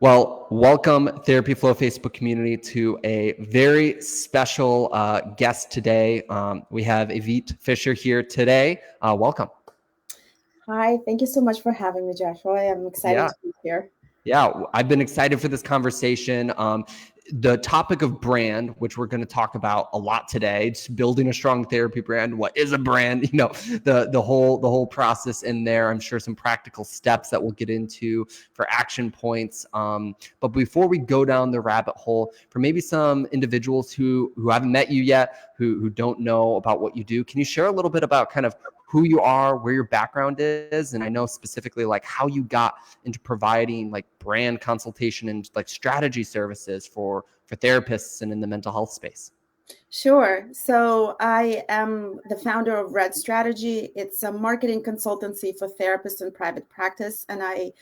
Well, welcome Therapy Flow Facebook community to a very special guest today. We have Avivit Fisher here today. Welcome. Hi, thank you so much for having me, Joshua. I'm excited Yeah. to be here. Yeah, I've been excited for this conversation. The topic of brand, which we're going to talk about a lot today, just building a strong therapy brand. What is a brand? The whole process in there. I'm sure some practical steps that we'll get into for action points. But before we go down the rabbit hole, for maybe some individuals who haven't met you yet, who don't know about what you do, can you share a little bit about kind of who you are, where your background is, and I know specifically like how you got into providing like brand consultation and like strategy services for therapists and in the mental health space? Sure. So I am the founder of Red Strategy. It's a marketing consultancy for therapists in private practice, and I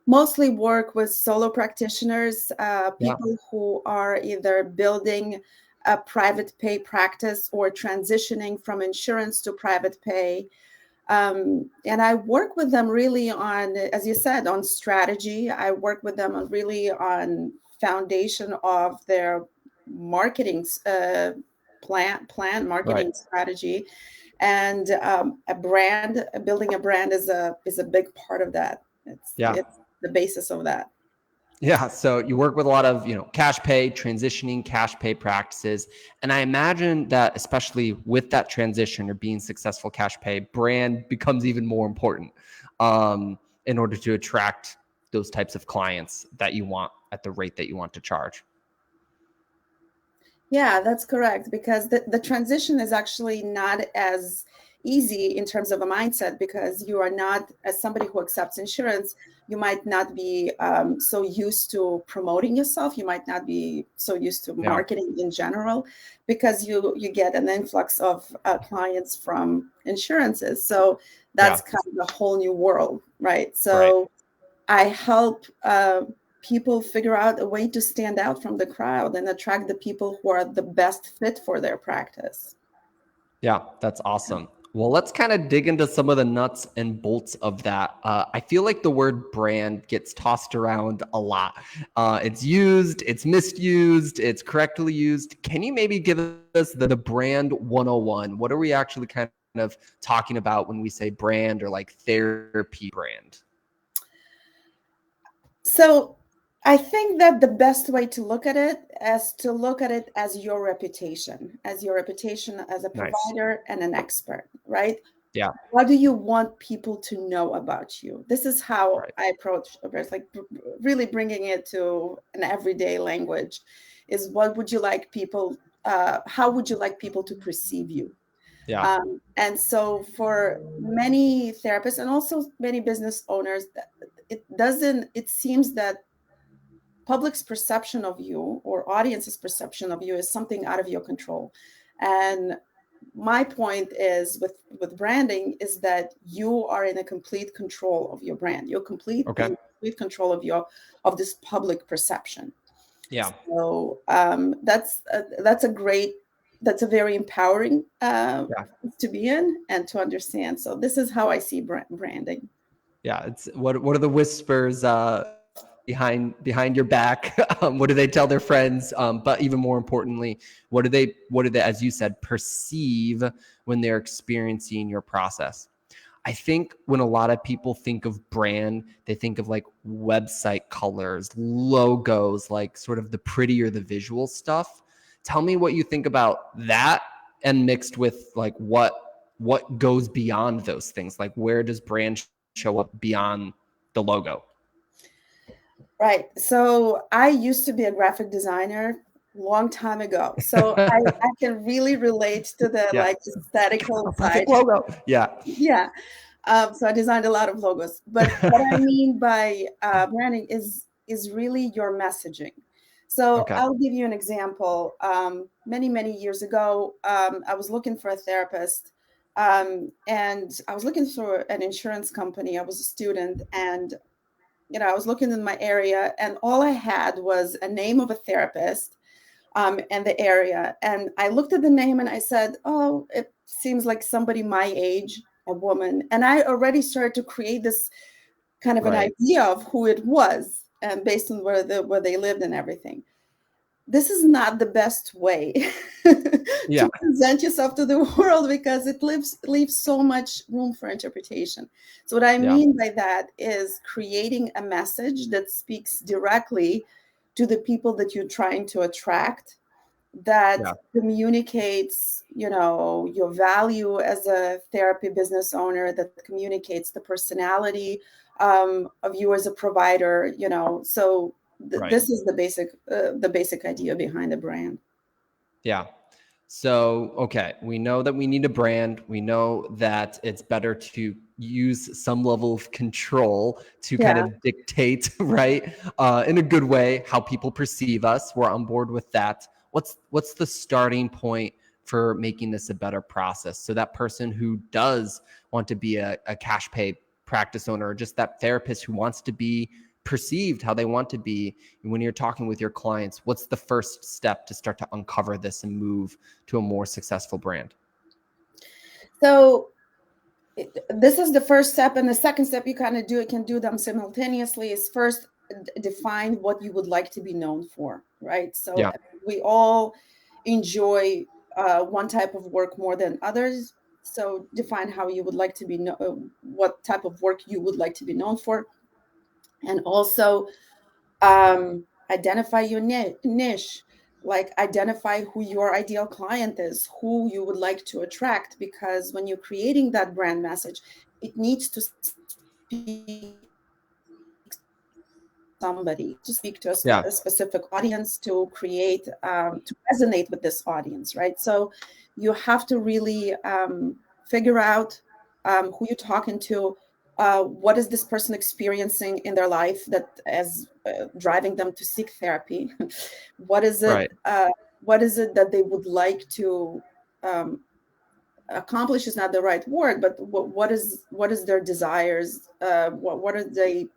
mostly work with solo practitioners, people who are either building a private pay practice or transitioning from insurance to private pay. And I work with them really on, as you said, on strategy. I work with them on really on foundation of their marketing plan marketing strategy, and building a brand is a big part of that. It's the basis of that. Yeah. So you work with a lot of, cash pay, transitioning cash pay practices. And I imagine that especially with that transition or being successful cash pay, brand becomes even more important in order to attract those types of clients that you want at the rate that you want to charge. Yeah, that's correct, because the transition is actually not as easy in terms of a mindset, because you are not, as somebody who accepts insurance, you might not be so used to promoting yourself. You might not be so used to marketing in general, because you get an influx of clients from insurances. So that's kind of a whole new world, right? So I help people figure out a way to stand out from the crowd and attract the people who are the best fit for their practice. Yeah, that's awesome. Well, let's kind of dig into some of the nuts and bolts of that. I feel like the word brand gets tossed around a lot. It's used, it's misused, it's correctly used. Can you maybe give us the brand 101? What are we actually kind of talking about when we say brand or like therapy brand? So I think that the best way to look at it is to look at it as your reputation as a provider and an expert, right? Yeah. What do you want people to know about you? This is how I approach it. It's like really bringing it to an everyday language is what would you like people, how would you like people to perceive you? Yeah. And so for many therapists and also many business owners, it seems that public's perception of you or audience's perception of you is something out of your control. And my point is with branding is that you are in a complete control of your brand. You're complete control of this public perception. Yeah. So that's a very empowering to be in and to understand. So this is how I see branding. Yeah, it's what are the whispers behind your back? What do they tell their friends? But even more importantly, what do they, as you said, perceive when they're experiencing your process? I think when a lot of people think of brand, they think of like website colors, logos, like sort of the prettier the visual stuff. Tell me what you think about that, and mixed with like what goes beyond those things. Like where does brand show up beyond the logo? Right. So I used to be a graphic designer long time ago. So I can really relate to the like aesthetical side. Logo. Yeah. Yeah. So I designed a lot of logos. But what I mean by branding is really your messaging. So I'll give you an example. Many years ago, I was looking for a therapist. And I was looking for an insurance company. I was a student, and I was looking in my area, and all I had was a name of a therapist and the area. And I looked at the name and I said, oh, it seems like somebody my age, a woman. And I already started to create this kind of an idea of who it was. and based on where they lived and everything. This is not the best way Yeah. to present yourself to the world, because it leaves so much room for interpretation. So what I Yeah. mean by that is creating a message that speaks directly to the people that you're trying to attract, that Yeah. communicates, your value as a therapy business owner, that communicates the personality of you as a provider. So Right. this is the basic idea behind the brand. Yeah. So, okay, we know that we need a brand. We know that it's better to use some level of control to kind Yeah. of dictate, right, in a good way, how people perceive us. We're on board with that. What's the starting point for making this a better process? So that person who does want to be a cash pay practice owner, or just that therapist who wants to be perceived how they want to be, when you're talking with your clients, what's the first step to start to uncover this and move to a more successful brand? So this is the first step, and the second step, you kind of can do them simultaneously, is first define what you would like to be known for, right? So Yeah. we all enjoy one type of work more than others. So define how you would like to be what type of work you would like to be known for, and also identify your niche. Like, identify who your ideal client is, who you would like to attract, because when you're creating that brand message, it needs to speak somebody, to speak to Yeah. a specific audience, to create to resonate with this audience, right? So you have to really figure out who you're talking to, what is this person experiencing in their life that is driving them to seek therapy. what is it Right. what is it that they would like to accomplish, is not the right word, but what is their desires, what are they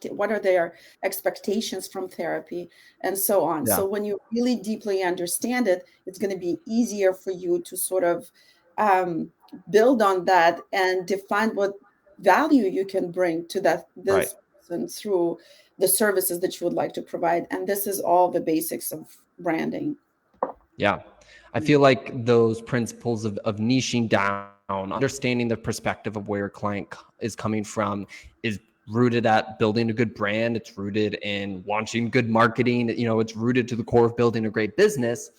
what are their expectations from therapy, and so on. Yeah. So when you really deeply understand it, it's going to be easier for you to sort of um, build on that and define what value you can bring to Right. this person through the services that you would like to provide. And this is all the basics of branding. Yeah. I feel like those principles of niching down, understanding the perspective of where your client is coming from, is rooted at building a good brand. It's rooted in launching good marketing. It's rooted to the core of building a great business.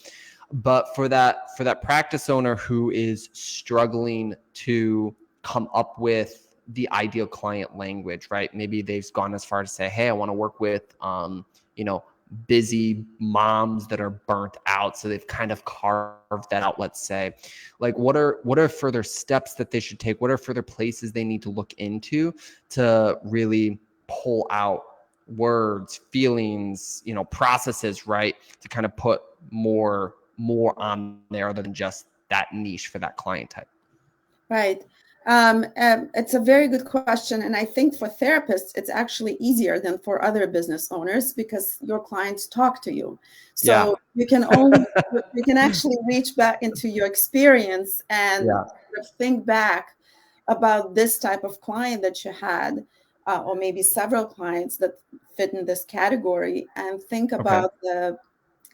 But for that practice owner who is struggling to come up with the ideal client language, right? Maybe they've gone as far to say, hey, I want to work with you know, busy moms that are burnt out, so they've kind of carved that out. Let's say, like, what are further steps that they should take? What are further places they need to look into to really pull out words, feelings, processes, right, to kind of put more on there other than just that niche for that client type? Right. It's a very good question. And I think for therapists, it's actually easier than for other business owners, because your clients talk to you. Yeah. So you can actually reach back into your experience and Yeah. sort of think back about this type of client that you had, or maybe several clients that fit in this category, and think Okay. about the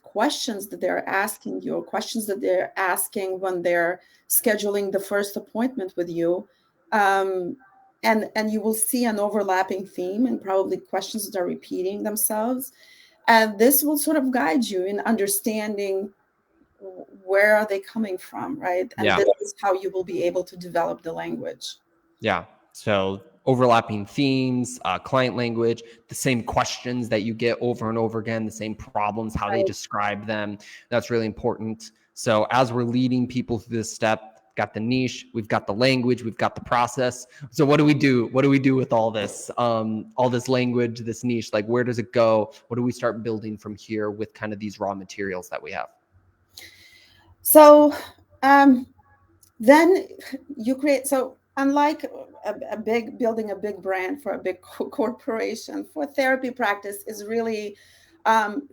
questions that they're asking you, or questions that they're asking when they're scheduling the first appointment with you. Um, and you will see an overlapping theme, and probably questions that are repeating themselves. And this will sort of guide you in understanding where are they coming from, right? And Yeah. this is how you will be able to develop the language. Yeah. So overlapping themes, client language, the same questions that you get over and over again, the same problems, how they Right. describe them. That's really important. So as we're leading people through this step, got the niche, we've got the language, we've got the process. So what do we do? What do we do with all this? All this language, this niche, like, where does it go? What do we start building from here with kind of these raw materials that we have? So um, then you create, so unlike a big building a big brand for a big corporation, for therapy practice is really um,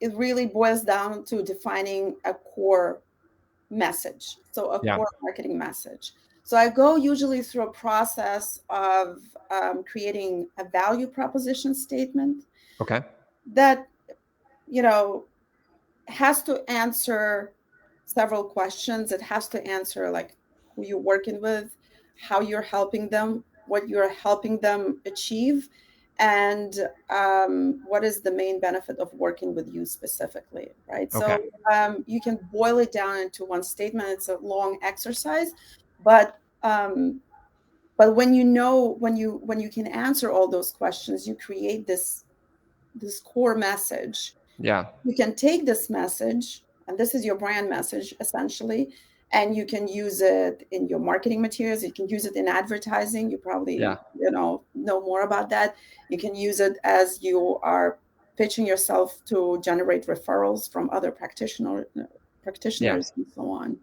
it really boils down to defining a core message, so a Yeah. core marketing message. So I go usually through a process of creating a value proposition statement Okay. that, you know, has to answer several questions. It has to answer like who you're working with, how you're helping them, what you're helping them achieve, and what is the main benefit of working with you specifically, right? Okay. So you can boil it down into one statement. It's a long exercise, but when you know when you can answer all those questions, you create this core message. Yeah. You can take this message, and this is your brand message essentially, and you can use it in your marketing materials. You can use it in advertising. You probably, Yeah. know more about that. You can use it as you are pitching yourself to generate referrals from other Yeah. practitioners and so on.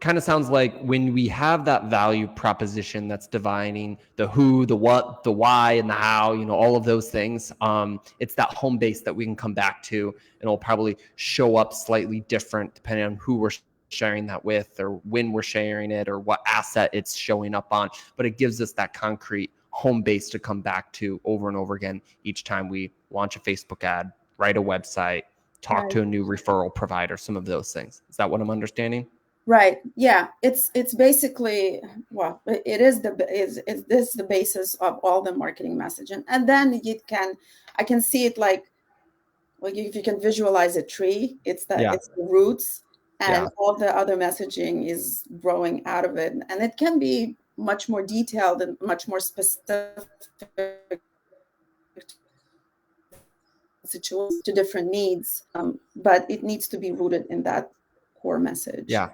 Kind of sounds like when we have that value proposition that's divining the who, the what, the why, and the how, all of those things. It's that home base that we can come back to, and it'll probably show up slightly different depending on who we're sharing that with, or when we're sharing it, or what asset it's showing up on. But it gives us that concrete home base to come back to over and over again each time we launch a Facebook ad, write a website, talk Right. to a new referral provider, some of those things. Is that what I'm understanding? Right. Yeah. It's basically, well, it is is this the basis of all the marketing message, and then I can see it like if you can visualize a tree, Yeah. it's the roots, and Yeah. all the other messaging is growing out of it, and it can be much more detailed and much more specific situations to different needs, but it needs to be rooted in that core message. Yeah.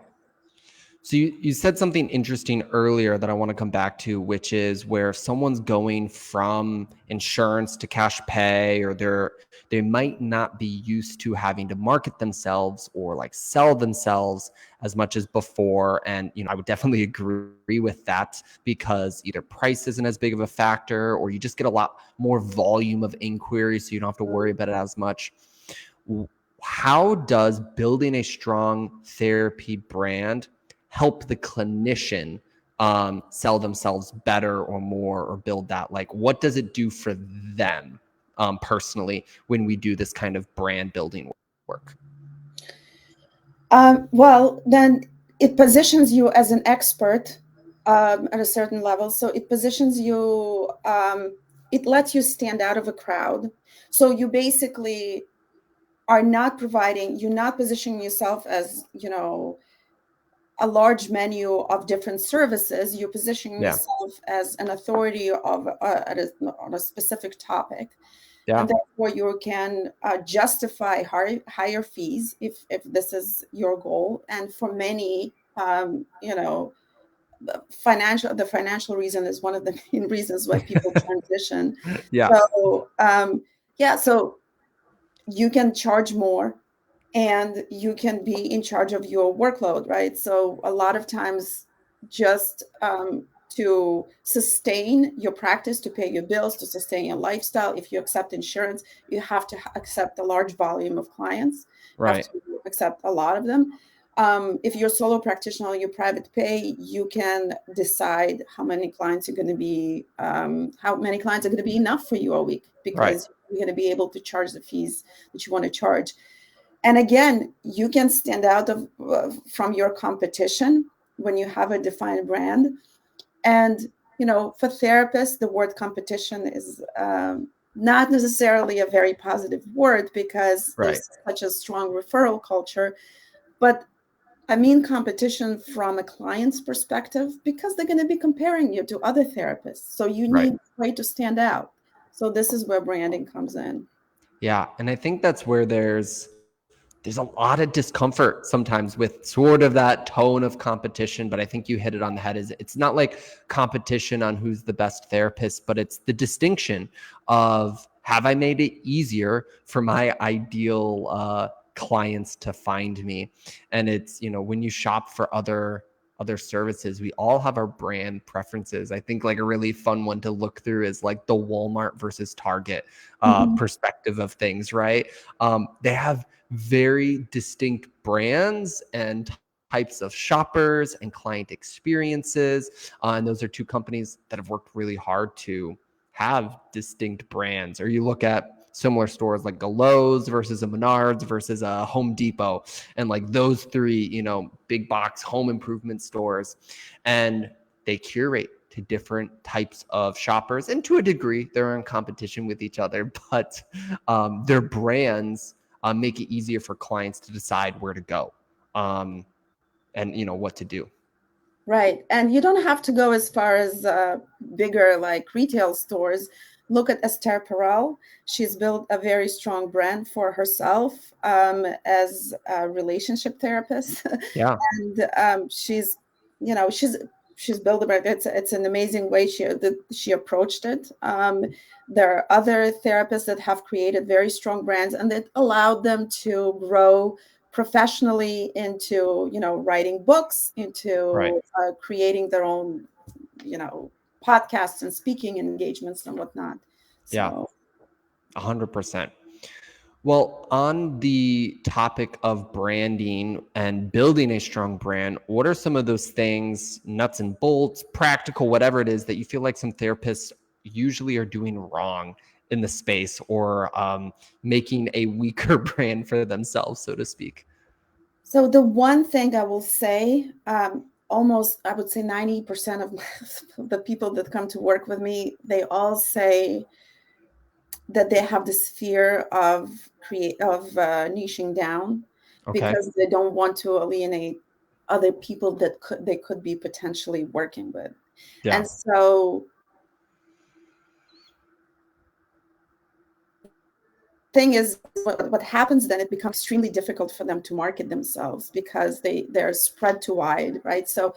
So you said something interesting earlier that I want to come back to, which is where if someone's going from insurance to cash pay, or they might not be used to having to market themselves or like sell themselves as much as before. And I would definitely agree with that, because either price isn't as big of a factor, or you just get a lot more volume of inquiries, so you don't have to worry about it as much. How does building a strong therapy brand help the clinician sell themselves better or more, or build that? Like, what does it do for them personally when we do this kind of brand building work? Well, then it positions you as an expert at a certain level. So it positions you, it lets you stand out of a crowd. So you basically you're not positioning yourself as, a large menu of different services. You're positioning Yeah. yourself as an authority on a specific topic, Yeah. and therefore you can justify higher fees if this is your goal. And for many, the financial reason is one of the main reasons why people transition. Yeah. So yeah, so you can charge more, and you can be in charge of your workload, right? So a lot of times, just to sustain your practice, to pay your bills, to sustain your lifestyle, if you accept insurance, you have to accept a large volume of clients. You have Right. to accept a lot of them. If you're a solo practitioner, your private pay, you can decide how many clients are going to be, enough for you a week, Right. because you're going to be able to charge the fees that you want to charge. And again, you can stand out from your competition when you have a defined brand. And, for therapists, the word competition is not necessarily a very positive word, because Right. there's such a strong referral culture. But I mean competition from a client's perspective, because they're going to be comparing you to other therapists. So you Right. need a way to stand out. So this is where branding comes in. Yeah. And I think that's where there's a lot of discomfort sometimes with sort of that tone of competition. But I think you hit it on the head. Is it's not like competition on who's the best therapist, but it's the distinction of, have I made it easier for my ideal clients to find me? And it's, when you shop for other services, we all have our brand preferences. I think like a really fun one to look through is like the Walmart versus Target Mhm. perspective of things, right? They have very distinct brands and types of shoppers and client experiences. And those are two companies that have worked really hard to have distinct brands. Or you look at similar stores like a Lowe's versus a Menards versus a Home Depot, and like those three, big box home improvement stores, and they curate to different types of shoppers, and to a degree they're in competition with each other, but their brands make it easier for clients to decide where to go, and what to do. Right. And you don't have to go as far as bigger like retail stores. Look at Esther Perel. She's built a very strong brand for herself as a relationship therapist. Yeah. And she's built a brand. It's an amazing way she approached it. There are other therapists that have created very strong brands, and that allowed them to grow professionally into writing books, into Right. creating their own podcasts and speaking engagements and whatnot. Yeah. So 100%. Well, on the topic of branding and building a strong brand, what are some of those things, nuts and bolts, practical, whatever it is, that you feel like some therapists usually are doing wrong in the space, or making a weaker brand for themselves, so to speak? So the one thing I will say, almost, I would say 90% of the people that come to work with me, they all say that they have this fear of niching down, Okay. because they don't want to alienate other people that they could be potentially working with. Yeah. And so thing is, what happens then, it becomes extremely difficult for them to market themselves, because they're spread too wide, right? So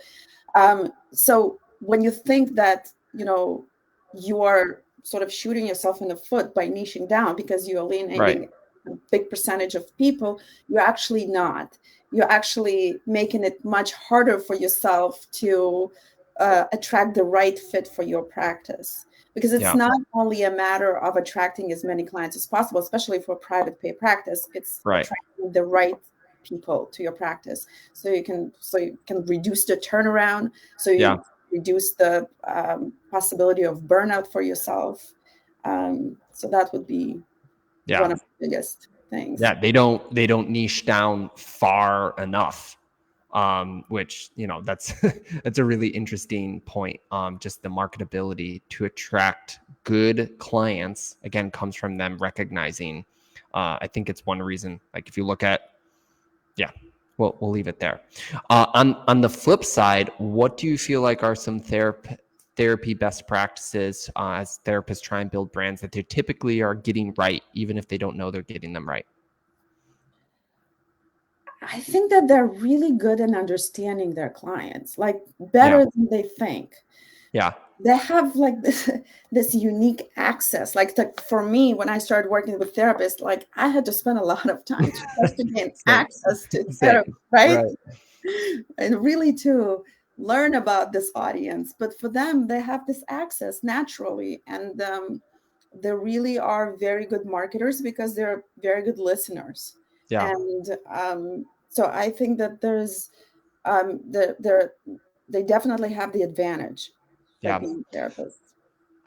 when you think that you are sort of shooting yourself in the foot by niching down because you're alienating a big percentage of people, you're actually not. You're actually making it much harder for yourself to attract the right fit for your practice. Because it's not only a matter of attracting as many clients as possible, especially for private pay practice, it's attracting the right people to your practice, so you can reduce the turnaround, so you reduce the possibility of burnout for yourself. So that would be one of the biggest things. Yeah, they don't niche down far enough. Which that's that's a really interesting point. Just the marketability to attract good clients, again, comes from them recognizing. I think it's one reason. Like if you look at, we'll leave it there. On the flip side, what do you feel like are some therapy best practices as therapists try and build brands that they typically are getting right, even if they don't know they're getting them right? I think that they're really good in understanding their clients, like better than they think. Yeah. They have like this unique access. Like for me, when I started working with therapists, like I had to spend a lot of time just to gain access to therapy, right? And really to learn about this audience. But for them, they have this access naturally. And they really are very good marketers because they're very good listeners. Yeah. And so I think that there's they definitely have the advantage by being therapists.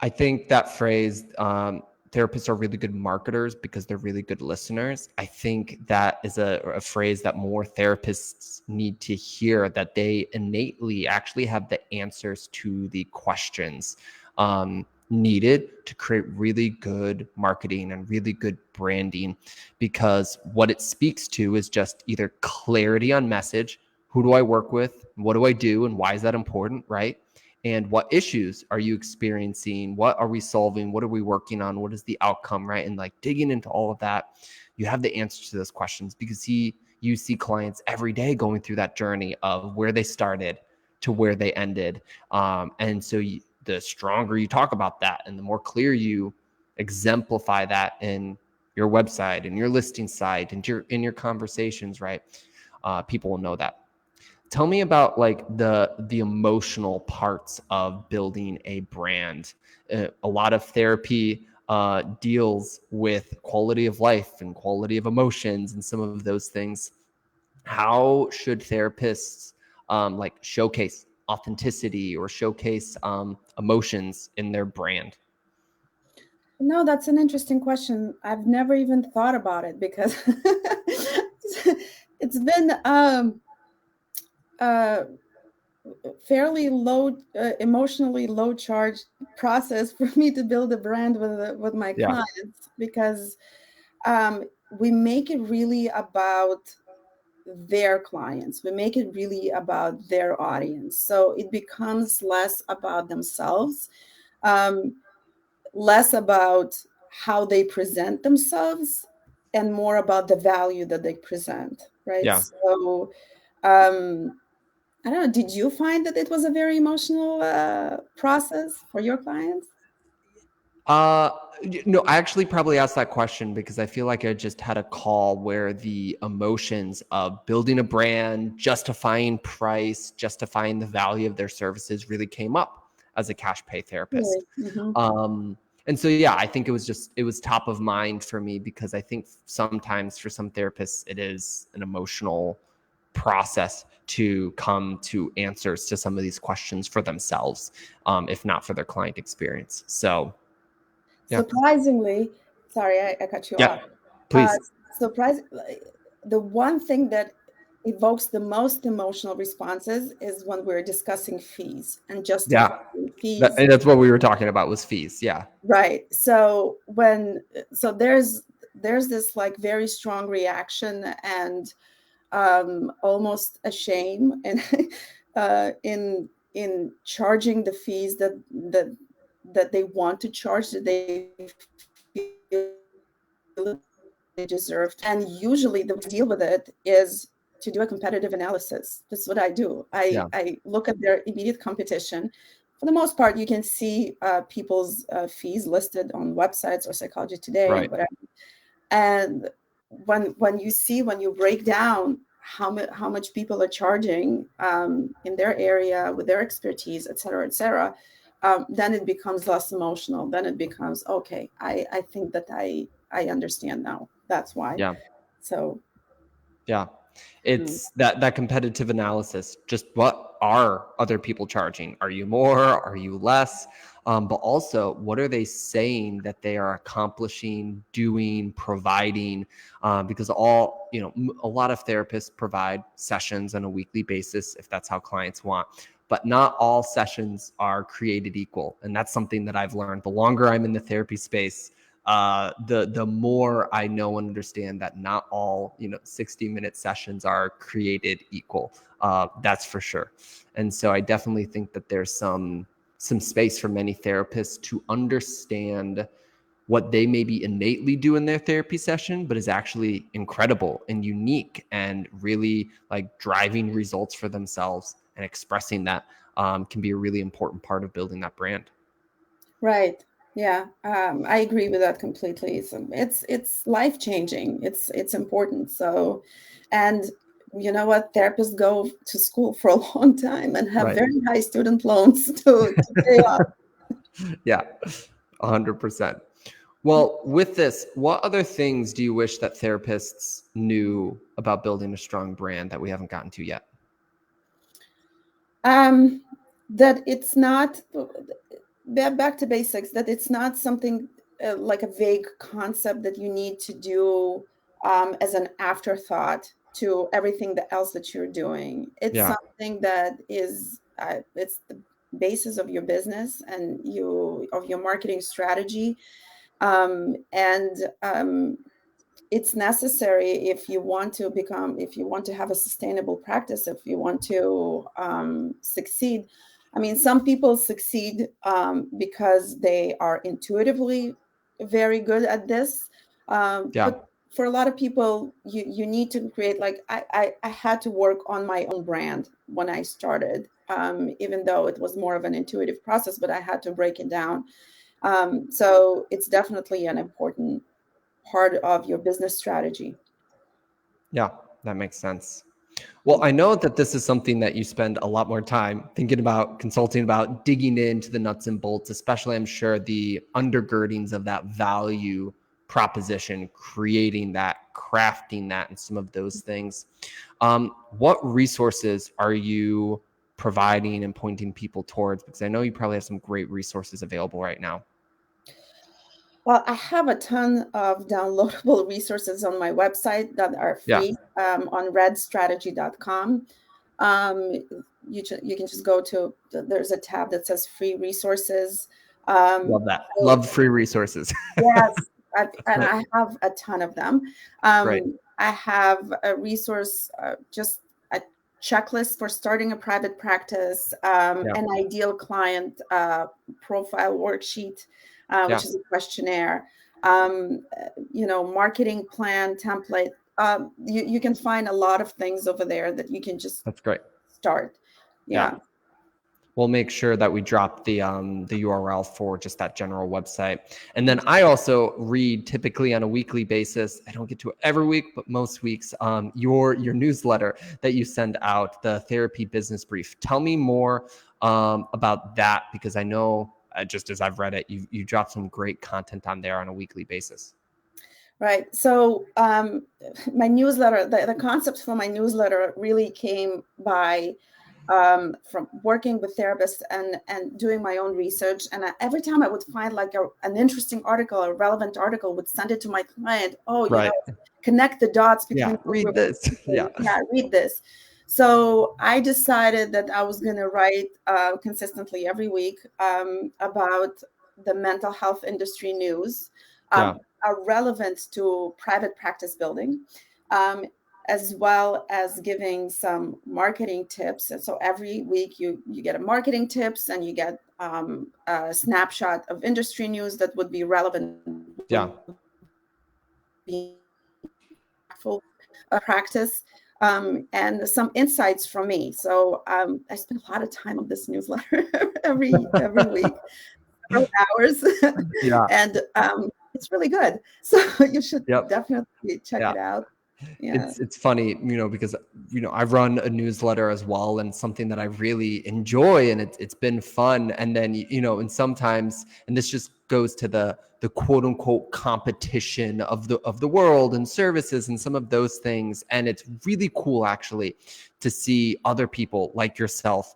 I think that phrase, therapists are really good marketers because they're really good listeners. I think that is a phrase that more therapists need to hear, that they innately actually have the answers to the questions needed to create really good marketing and really good branding, because what it speaks to is just either clarity on message. Who do I work with? What do I do? And why is that important? Right. And what issues are you experiencing? What are we solving? What are we working on? What is the outcome? Right. And like digging into all of that, you have the answers to those questions, because you see clients every day going through that journey of where they started to where they ended. And so the stronger you talk about that, and the more clear you exemplify that in your website and your listing site and in your conversations, right? People will know that. Tell me about like the emotional parts of building a brand. A lot of therapy deals with quality of life and quality of emotions and some of those things. how should therapists like showcase authenticity or showcase emotions in their brand? No, that's an interesting question. I've never even thought about it because it's been uh, fairly low, emotionally low charge process for me to build a brand with my Yeah. clients, because we make it really about their clients. We make it really about their audience. So it becomes less about themselves, um, less about how they present themselves, and more about the value that they present, right? Yeah. So I don't know, did you find that it was a very emotional process for your clients? Uh, no, I actually probably asked that question because I feel like I just had a call where the emotions of building a brand, justifying price, justifying the value of their services really came up as a cash pay Really? therapist. Mm-hmm. Um, and so, yeah, I think it was top of mind for me because I think sometimes for some therapists, it is an emotional process to come to answers to some of these questions for themselves, if not for their client experience. So, yeah. Surprisingly, sorry, I cut you off. Yeah, Uh, please. surprise, the one thing that evokes the most emotional responses is when we're discussing fees and Yeah, justifying fees. and that's what we were talking about was fees. Yeah, Right. So there's this like very strong reaction and almost a shame and in charging the fees that they want to charge, that they feel they deserve. And usually the way to deal with it is to do a competitive analysis. That's what I do. yeah, I look at their immediate competition. For the most part, you can see people's fees listed on websites or Psychology Today, right. whatever. And when you break down how much people are charging in their area with their expertise, et cetera, then it becomes less emotional. Then it becomes okay. I think that I understand now. That's why. Yeah, So yeah. mm, It's that competitive analysis. Just what are other people charging? Are you more? Are you less? But also, what are they saying that they are accomplishing, doing, providing? Because a lot of therapists provide sessions on a weekly basis if that's how clients want. But not all sessions are created equal, and that's something that I've learned. The longer I'm in the therapy space, the more I know and understand that not all 60-minute sessions are created equal. That's for sure. And so I definitely think that there's some space for many therapists to understand what they maybe innately do in their therapy session, but is actually incredible and unique and really like driving results for themselves and expressing that can be a really important part of building that brand. right. Yeah, I agree with that completely. It's life changing. It's important. So, and you know what? Therapists go to school for a long time and have Right. very high student loans to pay off. Yeah, 100%. Well, with this, what other things do you wish that therapists knew about building a strong brand that we haven't gotten to yet? Um, that it's not back to basics. That it's not something like a vague concept that you need to do as an afterthought to everything else that you're doing. It's Yeah, something that is it's the basis of your business and you of your marketing strategy, and it's necessary if you want to have a sustainable practice, if you want to succeed. I mean, some people succeed because they are intuitively very good at this, yeah, but for a lot of people you need to create, like I had to work on my own brand when I started, even though it was more of an intuitive process, but I had to break it down. So it's definitely an important part of your business strategy. yeah, that makes sense. Well, I know that this is something that you spend a lot more time thinking about, consulting about, digging into the nuts and bolts, especially I'm sure the undergirdings of that value proposition, creating that, crafting that, and some of those things. What resources are you providing and pointing people towards? Because I know you probably have some great resources available right now. Well, I have a ton of downloadable resources on my website that are free on redstrategy.com. You can just go to, there's a tab that says free resources. Love that. Love free resources. Yes, and I have a ton of them. Right. I have a resource, just a checklist for starting a private practice, an ideal client profile worksheet, which is a questionnaire, marketing plan template. You can find a lot of things over there that you can just That's great. Start. Yeah. We'll make sure that we drop the URL for just that general website. And then I also read typically on a weekly basis. I don't get to it every week, but most weeks, your newsletter that you send out, the Therapy Business Brief. Tell me more about that, because I know just as I've read it, you drop some great content on there on a weekly basis. Right. So my newsletter, the concept for my newsletter really came by from working with therapists and doing my own research. And every time I would find like an interesting article, a relevant article, would send it to my client. Connect the dots between. Read this. Read this. So I decided that I was going to write consistently every week about the mental health industry news, are relevant to private practice building. As well as giving some marketing tips. And so every week you get a marketing tips, and you get a snapshot of industry news that would be relevant. Practice, and some insights from me. So I spend a lot of time on this newsletter every week, several hours, and it's really good. So you should definitely check it out. It's funny, because I run a newsletter as well, and something that I really enjoy, and it's been fun. And then and sometimes, and this just goes to the quote unquote competition of the world and services and some of those things. And it's really cool actually to see other people like yourself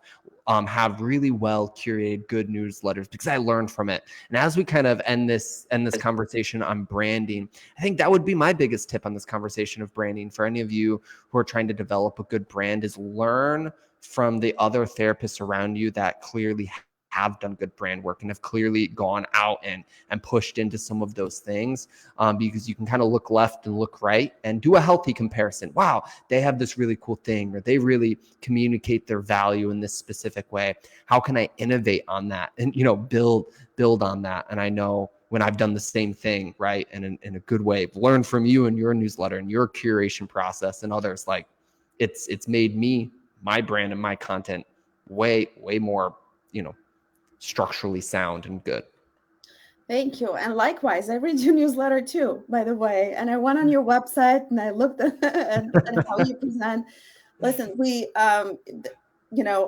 have really well curated good newsletters, because I learned from it. And as we kind of end this conversation on branding, I think that would be my biggest tip on this conversation of branding for any of you who are trying to develop a good brand, is learn from the other therapists around you that clearly have done good brand work and have clearly gone out and pushed into some of those things, because you can kind of look left and look right and do a healthy comparison. Wow, they have this really cool thing, or they really communicate their value in this specific way. How can I innovate on that and build on that? And I know when I've done the same thing, right, and in a good way, learn from you and your newsletter and your curation process and others, like it's made me, my brand and my content way more structurally sound and good. Thank you. And likewise, I read your newsletter too, by the way. And I went on your website and I looked at and how you present. Listen,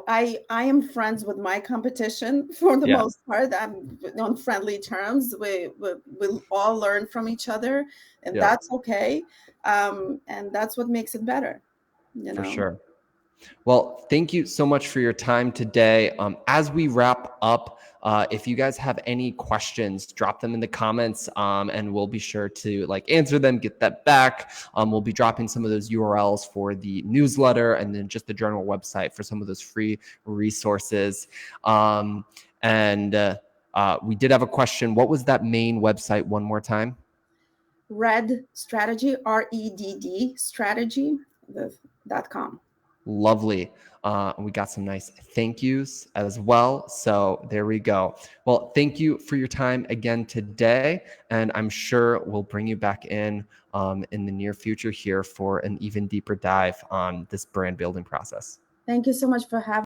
I am friends with my competition for the most part. I'm on friendly terms. We'll all learn from each other, and that's okay. And that's what makes it better. For sure. Well, thank you so much for your time today. As we wrap up, if you guys have any questions, drop them in the comments, and we'll be sure to answer them, get that back. We'll be dropping some of those URLs for the newsletter and then just the general website for some of those free resources. We did have a question. What was that main website one more time? Redd Strategy, REDD strategy.com. Lovely. We got some nice thank yous as well. So there we go. Well, thank you for your time again today. And I'm sure we'll bring you back in the near future here for an even deeper dive on this brand building process. Thank you so much for having me.